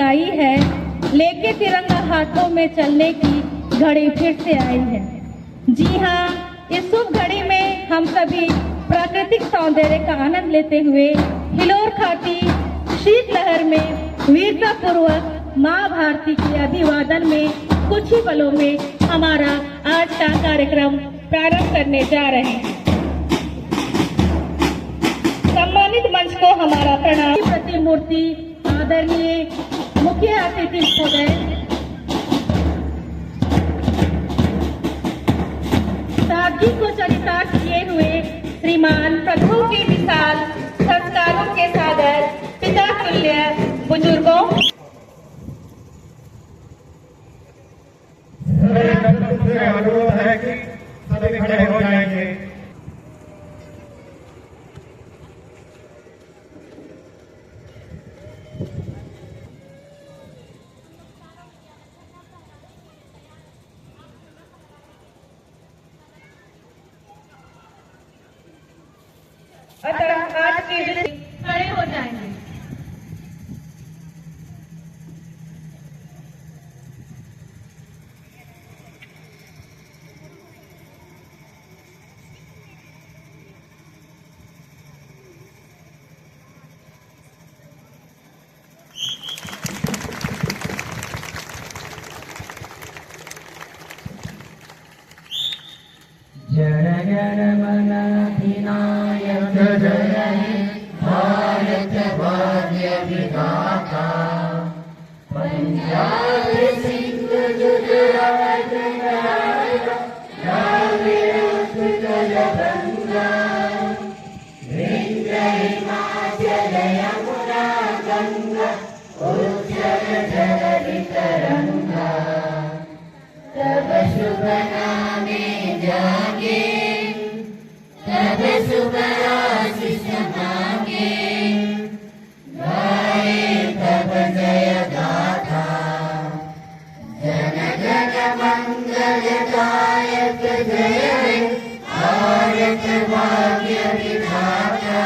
बुलाई है, लेके तिरंगा हाथों में चलने की घड़ी फिर से आई है। जी हाँ, इस शुभ घड़ी में हम सभी प्राकृतिक सौंदर्य का आनंद लेते हुए हिलोर खाती शीतलहर में वीरता पूर्वक माँ भारती के अभिवादन में कुछ ही पलों में हमारा आज का कार्यक्रम प्रारंभ करने जा रहे हैं। सम्मानित मंच को हमारा प्रणाम। प्रतिमूर्ति आदरणीय मुख्य अतिथि महोदय सादगी को चरितार्थ किए हुए श्रीमान प्रभु के विशाल संस्कारों के सागर पिता तुल्य बुजुर्गों, अनुरोध है कि सभी खड़े हो जाएंगे। अतः आज के दिन खड़े हो जाएंगे। जय जय मन अधिनायक जय हे भारत भाग्य विधाता, पंजाब सिंध गुजरात द्राविड़ उत्कल गंगा, विंध्य हिमाचल यमुना गंगा, उज्जल जलधि तरंगा, तब शुभ नामे जागे, तब शुभ आशीष मांगे, गाए तब जय गाथा, जन गण मंगलदायक जय हे भारत भाग्य विधाता।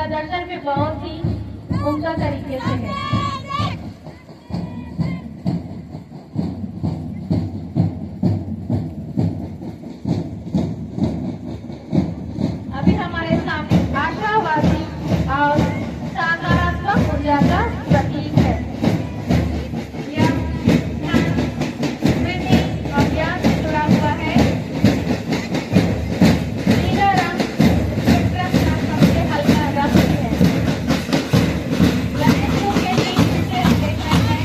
उनका दर्शन भी बहुत ही उम्दा तरीके से है। अभी हमारे सामने आशावादी और सकारात्मक ऊर्जा का प्रतीक है। यह स्मृति और ज्ञान से जुड़ा हुआ है। नीला रंग फितरत का सबसे हल्का रंग है। गणेशों के तीन विशेष लक्षण हैं।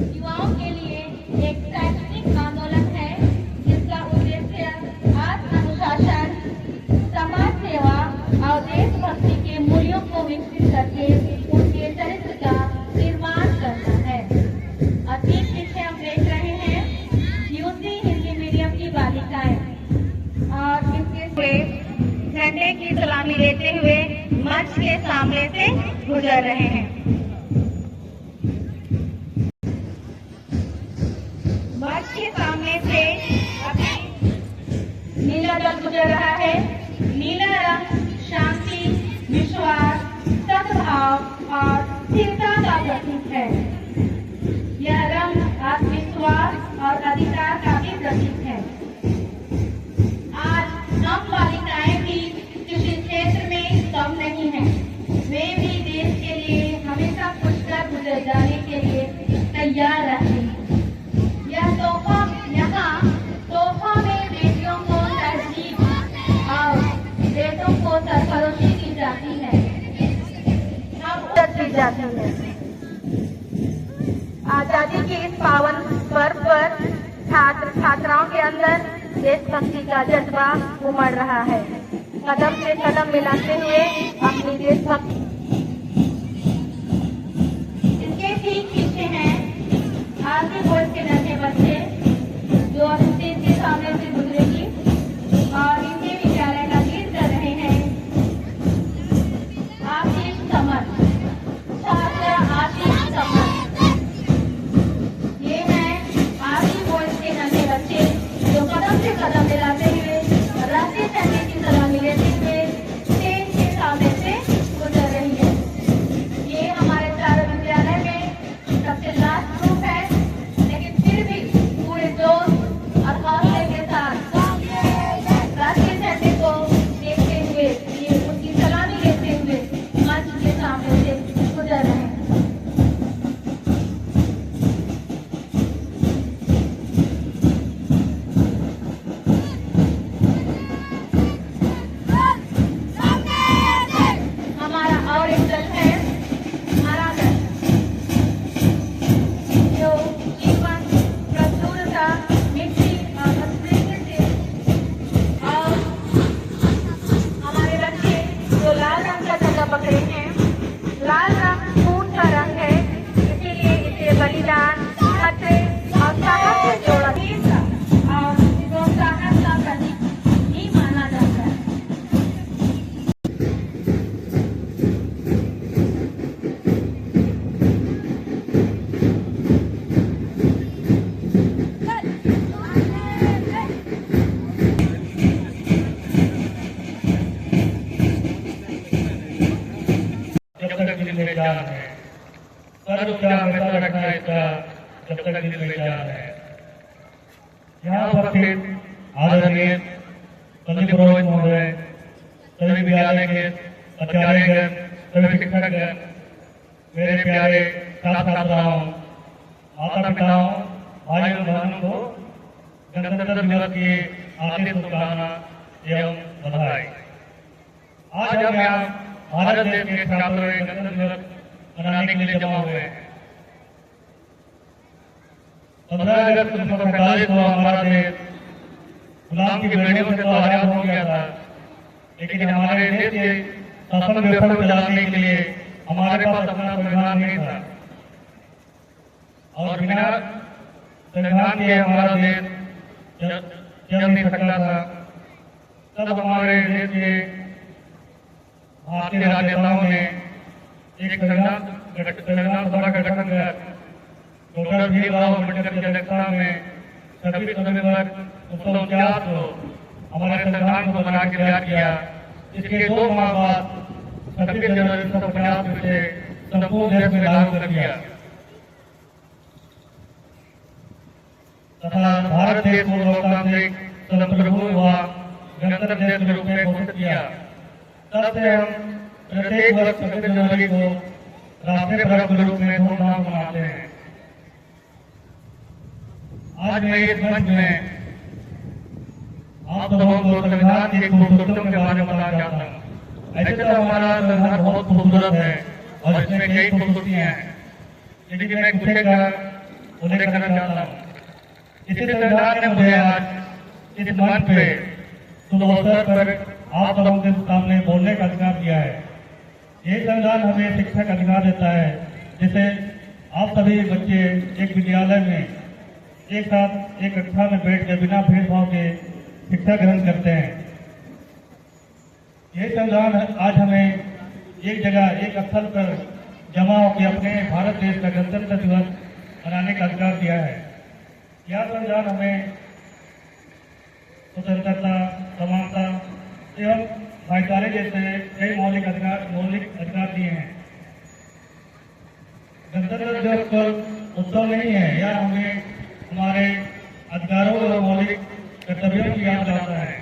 युवाओं के लिए एक शैक्षणिक आंदोलन है जिसका उद्देश्य आत्म-अनुशासन, समाज सेवा और देशभक्ति के मूल्यों को विकसित करके उनके चरित्र का निर्माण करना है। अतीत पीछे हम देख रहे हैं यूपी हिंदी मीडियम की बालिकाएं और इसके झंडे की सलामी लेते हुए मंच के सामने से गुजर रहे हैं। मंच के सामने से अभी नीला दल गुजर रहा है। नीला रंग शांति, विश्वास, सद्भाव और स्थिरता का प्रतीक है। यह रंग आत्मविश्वास और अधिकार का भी प्रतीक है। आज हम बालिकाएं भी किसी क्षेत्र में कम नहीं हैं। वे भी देश के लिए हमेशा कुछ कर गुजर जाने के लिए तैयार रहती हैं। तोहफा में बेटियों को तहजीब और बेटों को सरफरोशी की जाती है, की जाती है। आजादी के इस पावन पर्व पर छात्र छात्राओं के अंदर देशभक्ति का जज्बा उमड़ रहा है। कदम से कदम मिलाते हुए अपनी देशभक्ति। इसके ठीक पीछे हैं आरती बोर्ड के नन्हे बच्चे जो स्टेज के सामने से गुजरेगी और इनके विद्यालय का गीत कर रहे हैं। आशीष समर, छात्र आशीष समर। ये हैं आरती बोर्ड के नन्हे बच्चे जो कदम से कदम मिलाते हुए राष्ट्रीय झंडे की सलामी लेते हुए स्टेज के सामने से गुजर रही है। ये हमारे चारों विद्यालय में सबसे लास्ट ग्रुप है, लेकिन फिर भी पूरे जोश और हौसले के साथ राष्ट्रीय झंडे को देखते हुए, ये उनकी सलामी लेते हुए मंच के सामने से गुजर रहे हैं। हमारा और एक दल है, हमारा दल, जो जीवन, प्रचुरता, मिट्टी और अस्तित्व से, और हमारे बच्चे जो लाल रंग का झंडा पकड़े हैं। लाल रंग खून का रंग है, इसीलिए इसे बलिदान, खतरे और साहस से जोड़ा गया और प्रोत्साहन का प्रतीक भी माना जाता है। जब तक दिल में जान है, सर्व क्या हमेशा रखना इसका जब तक दिल में जान है। यहाँ पर फिर आदरणीय पंडित पुरोहित महोदय, सभी विद्यालय के आचार्यगण, सभी शिक्षकगण, मेरे प्यारे छात्र छात्राओं, माता पिताओं, भाइयों बहनों को गणतंत्र दिवस की हार्दिक शुभकामना एवं बधाई। आज हम यहाँ भारत देश के छात्रों ने गणतंत्र दिवस मनाने के लिए जमा हुए हैं। 15 अगस्त 1947 को हमारा देश गुलाम की बेड़ियों से तो आजाद हो गया था, लेकिन हमारे देश के शासन व्यवस्था को चलाने के लिए हमारे पास अपना संविधान नहीं था, और बिना संविधान के हमारा देश चल नहीं सकता था। तब हमारे देश के भारतीय राजनेताओं ने एक संविधान सभा का गठन कर डॉक्टर भीमराव अम्बेडकर की अध्यक्षता में 26 नवंबर 1949 को हमारे संविधान को बना के तैयार किया। इसके 2 माह बाद 26 जनवरी 1950 से संपूर्ण देश में लागू कर दिया तथा भारत देश को लोकतांत्रिक संप्रभु व गणतंत्र देश के रूप में घोषित किया। तब से हम प्रत्येक वर्ष 26 जनवरी को राष्ट्रीय पर्व के रूप में धूमधाम मनाते हैं। आज मैं इस मंच में आप लोगों को संविधान की खूबसूरतियों के बारे में बताना चाहता हूँ। ऐसे तो हमारा संविधान बहुत खूबसूरत है और इसमें कई खूबसूरतियां हैं, लेकिन मैं कुछ का उल्लेख करना चाहता हूँ। इसी संविधान ने मुझे आज इस मंच पे शुभ अवसर पर आप लोगों के सामने बोलने का अधिकार दिया है। ये संविधान हमें शिक्षा का अधिकार देता है, जिसे आप सभी बच्चे एक विद्यालय में एक साथ एक कक्षा में बैठ कर बिना भेदभाव के शिक्षा ग्रहण करते हैं। ये संविधान आज हमें एक जगह एक स्थल पर जमा होकर अपने भारत देश का गणतंत्र दिवस मनाने का अधिकार दिया है। यह संविधान हमें स्वतंत्रता, समानता एवं भाईचारे जैसे कई मौलिक अधिकार दिए हैं। गणतंत्र दिवस पर उत्सव नहीं है, यह हमें हमारे अधिकारों और मौलिक कर्तव्यों की याद दिलाता है।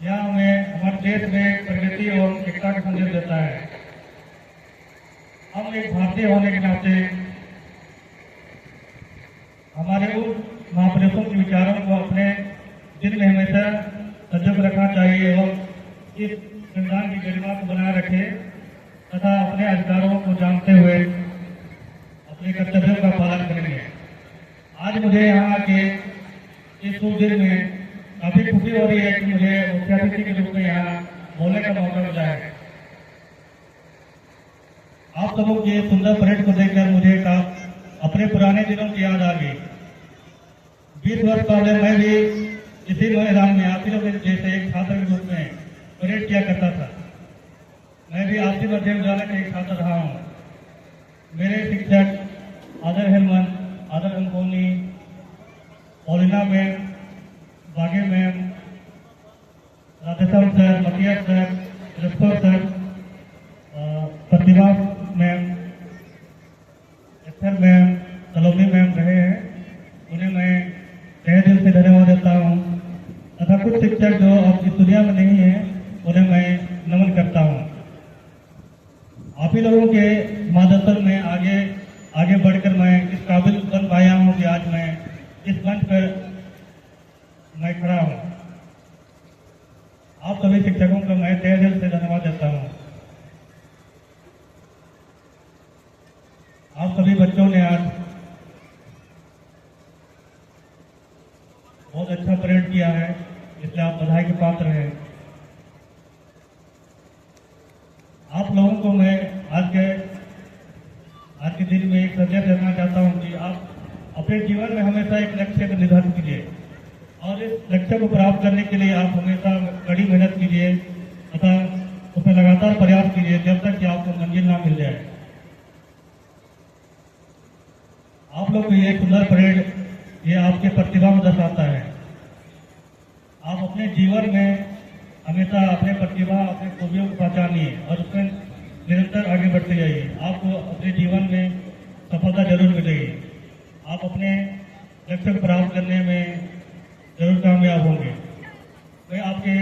यह हमें हमारे देश में प्रगति और एकता का संदेश देता है। हम एक भारतीय होने के नाते हमारे उन महापुरुषों के विचारों को अपने दिल में हमेशा सजग रखना चाहिए एवं इस संविधान की गरिमा को बनाए रखे तथा अपने अधिकारों को जानते हुए अपने कर्तव्यों का पालन करेंगे। आज मुझे यहाँ के इस शुभ दिन में काफी खुशी हो रही है कि मुझे मुख्य अतिथि के रूप में यहाँ बोलने का मौका मिला है। आप सबों की सुंदर परेड को देखकर मुझे अपने पुराने दिनों की याद आ गई। 20 वर्ष पहले मैं भी इसी मैदान में आप लोग जैसे एक छात्र के रूप में परेड किया करता था। मैं भी आपसी मध्य विद्यालय का एक छात्र रहा हूँ। मेरे शिक्षक आदर हेमंत, आदर अंकोनी, पौलिना मैम, बागे मैम, राधेश्याम सर, मटिया सर, रस्पर सर, प्रतिभा मैम, एस्थर मैम, सलोनी मैम रहे हैं, उन्हें मैं तहे दिल से धन्यवाद देता हूँ तथा कुछ शिक्षक जो अब इस दुनिया में नहीं है उन्हें मैं नमन करता हूँ। आप ही लोगों के मार्गदर्शन में आगे बढ़कर मैं इस काबिल बन पाया हूँ कि आज मैं इस मंच पर मैं खड़ा हूँ। आप सभी शिक्षकों का मैं तहे दिल से धन्यवाद देता हूँ। आप सभी बच्चों ने आज बहुत अच्छा परेड किया है, इसलिए आप बधाई के पात्र हैं। आप लोगों को मैं आज के दिन में एक संदेश देना चाहता हूं कि आप अपने जीवन में हमेशा एक लक्ष्य का निर्धारण कीजिए और इस लक्ष्य को प्राप्त करने के लिए आप हमेशा कड़ी मेहनत कीजिए तथा उसमें लगातार प्रयास कीजिए जब तक कि आपको मंजिल ना मिल जाए। आप लोग को ये सुंदर परेड ये आपके प्रतिभा को दर्शाता है। आप अपने जीवन में हमेशा अपने प्रतिभा, अपने खूबियों को पहचानिए और उसमें निरंतर आगे बढ़ते जाइए। आपको अपने जीवन में सफलता जरूर मिलेगी। आप अपने लक्ष्य को प्राप्त करने में जरूर कामयाब होंगे। मैं आपके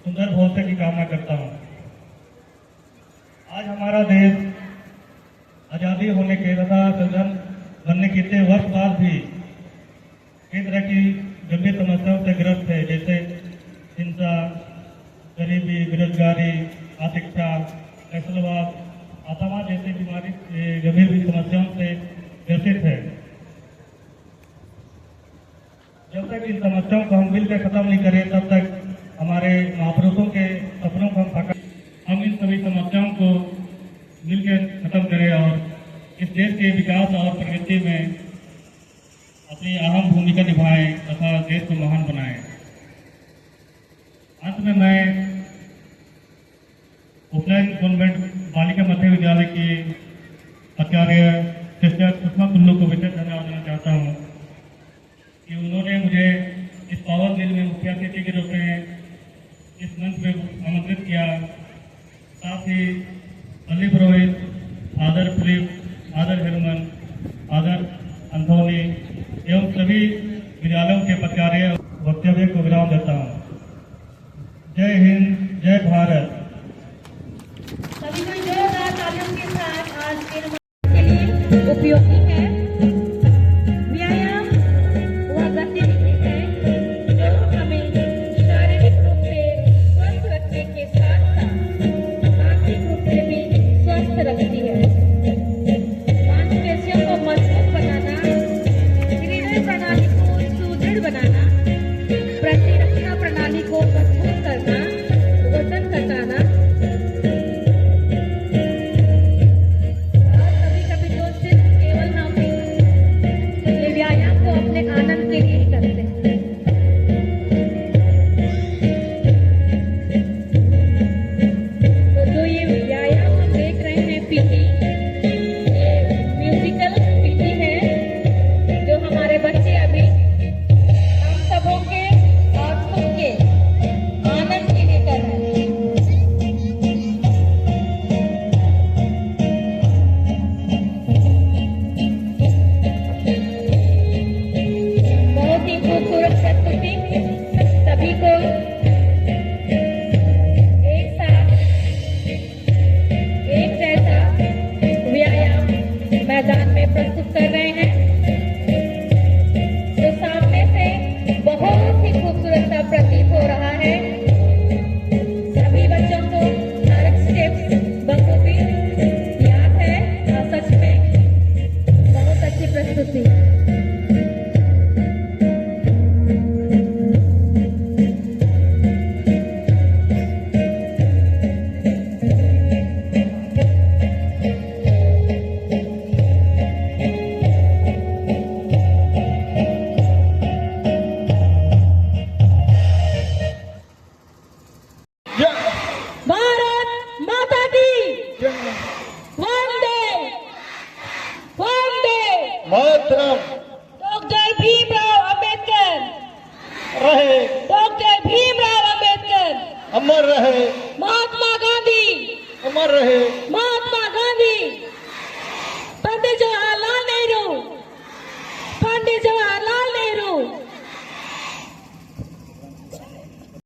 सुंदर भविष्य की कामना करता हूँ। आज हमारा देश आजादी होने के तथा संविधान बनने के इतने वर्ष बाद भी कई तरह की गंभीर समस्याओं से ग्रस्त है, जैसे हिंसा, गरीबी, बेरोजगारी, अशिक्षा, नस्लवाद, आतंकवाद जैसी बीमारी गंभीर समस्याओं से ग्रसित है। जब तक इन समस्याओं को हम मिलकर खत्म नहीं करें तब तक हमारे महापुरुषों के सपनों को हम इन सभी समस्याओं को मिलकर खत्म करें और इस देश के विकास और प्रगति में अपनी अहम भूमिका निभाएं तथा देश को महान बनाएं। अंत में मैं उपनयन कॉन्वेंट बालिका मध्य विद्यालय की आचार्य सिस्टर सुषमा कुल्लू को विशेष धन्यवाद देना चाहता हूँ कि उन्होंने मुझे इस पावन दिन में मुख्य अतिथि के रूप में इस मंच में आमंत्रित किया। साथ ही अली पुरोहित, आदर फिलिप, आदर हेरमन, आदर अंथोनी एवं सभी विद्यालयों के प्राचार्य वक्तव्य को विराम देता हूँ। जय हिंद, जय भारत। सभी को जोरदार तालियों के साथ आज के लिए उपयोगी है। व्यायाम वह गतिविधि है जो हमें शारीरिक रूप से स्वस्थ रखने के साथ साथ मानसिक रूप से भी स्वस्थ रखती है। मांसपेशियों को मजबूत बनाना, हृदय प्रणाली को सुदृढ़ बनाना, प्रतिरक्षा प्रणाली को मजबूत करना, वजन घटाना, आनंद के लिए करते हैं। तो जो ये व्यायाम हम देख रहे हैं पीटी, ये म्यूजिकल पीटी है जो हमारे बच्चे अभी हम सबों के और सबके आनंद के लिए कर रहे हैं। खूबसूरत प्रस्तुति सभी को एक साथ एक जैसा व्यायाम मैदान में प्रस्तुत कर रहे हैं। तो सामने से बहुत ही खूबसूरत सा प्रतीत हो रहा है। सभी बच्चों को सारे स्टेप्स बखूबी याद है और सच में बहुत अच्छी प्रस्तुति। भारत माता की वंदे वंदे मातरम। डॉक्टर भीमराव अंबेडकर रहे, डॉक्टर भीमराव अंबेडकर अमर रहे, महात्मा गांधी अमर रहे।